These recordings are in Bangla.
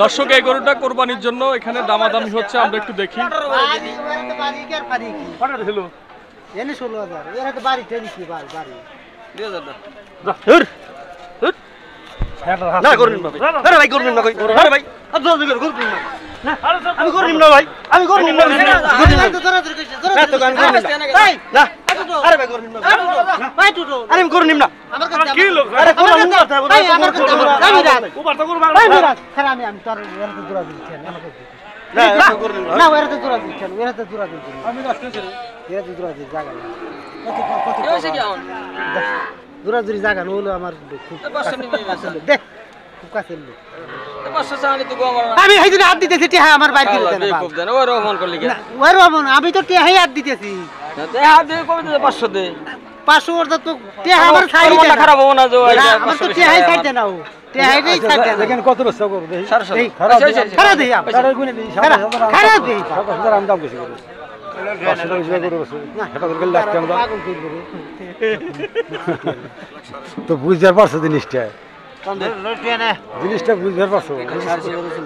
দর্শক এই গরুটা কোরবানির জন্য এখানে দামাদামি হচ্ছে, আমরা একটু দেখি। দূরাদূরি জায়গা হলো আমার আমি হাত দিতেছি আমার বাইরে আমি তো হাত দিতেছি 500 তো আমার খারাপ হবো না কত বছর করবো তো বুঝতে পারছো জিনিসটা বুঝতে পারছো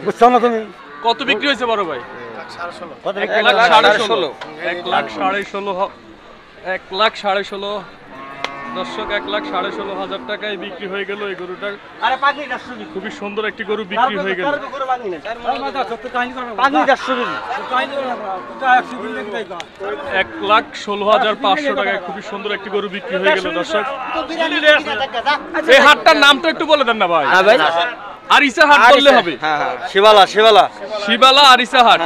বুঝছো না তুমি? কত বিক্রি হয়েছে বড় ভাই? 1,16,000 দর্শক 1,16,500 টাকায় বিক্রি হয়ে গেল এই গরুটা। খুবই সুন্দর একটি গরু বিক্রি হয়ে গেল। 1,16,500 টাকায় খুবই সুন্দর একটি গরু বিক্রি হয়ে গেল দর্শক। এই হাটটার নামটা একটু বলে দেন না ভাই। আরিসা হাট বললে হবে। শিবালা আরিসা হাট,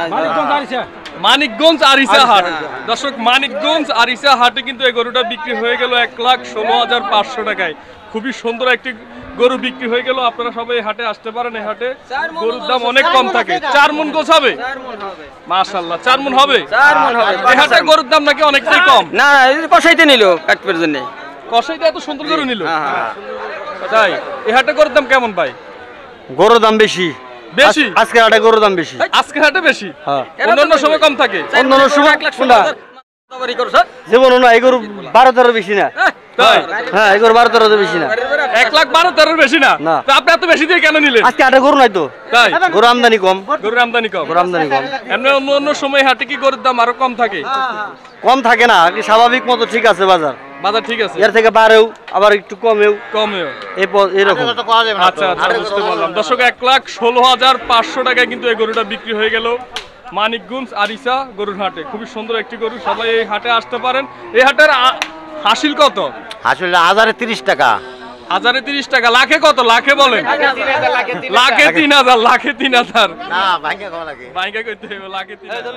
মানিকগঞ্জ আরিসা হাট। দর্শক মানিকগঞ্জ আরিসা হাটে কিন্তু এই গরুটা বিক্রি হয়ে গেল 1,16,500 টাকায়। খুবই সুন্দর একটি গরু বিক্রি হয়ে গেল। আপনারা সবাই এই হাটে আসতে পারেন। এই হাটে গরুর দাম অনেক কম থাকে। 4 মণ গোছ হবে? মাশাআল্লাহ 4 মণ হবে। এই হাটে গরুর দাম নাকি অনেকটাই কম? না কষাইতে নিল কাটপের জন্য। কষাইতে এত সুন্দর গরু নিল? তাই এই হাটে গরুর দাম কেমন ভাই? গরুর দাম বেশি। বেশি? আজকে হাটে গরুর দাম বেশি। আজকে হাটে বেশি? অন্যান্য সময় কম থাকে? অন্যান্য সময় যেমন না এই গরু 12-13 বেশি না। তাই? হ্যাঁ এই গরু 12-13 বেশি না। 1,12,13 বেশি না? তো আপনি এত বেশি দিয়ে কেন নিলেন? আজকে হাটে গরু নাই তো। তাই? গরু আমদানি কম। গরুর আমদানি কম? গরু আমদানি কম। এমনি অন্য সময় হাটে কি গরুর দাম আরো কম থাকে? কম থাকে না, স্বাভাবিক মতো ঠিক আছে বাজার। বাজার ঠিক আছে? এর থেকে বাড়েও আবার একটু কমেও। এরকম। আচ্ছা আচ্ছা বুঝতে পারলাম। দর্শক 1,16,500 টাকায় কিন্তু এই গরুটা বিক্রি হয়ে গেল মানিকগঞ্জ আরিসা গরুর হাটে। খুবই সুন্দর একটি গরু, সবাই এই হাটে আসতে পারেন। এই হাটের হাসিল কত? আসলে 1030 টাকা। 1030 টাকা। লাখে কত? লাখে বলেন। লাখে 3,000। লাখে 3,000 না ভাঙ্গা কম লাগে। ভাঙ্গা কইতে হবে লাখে 3,000।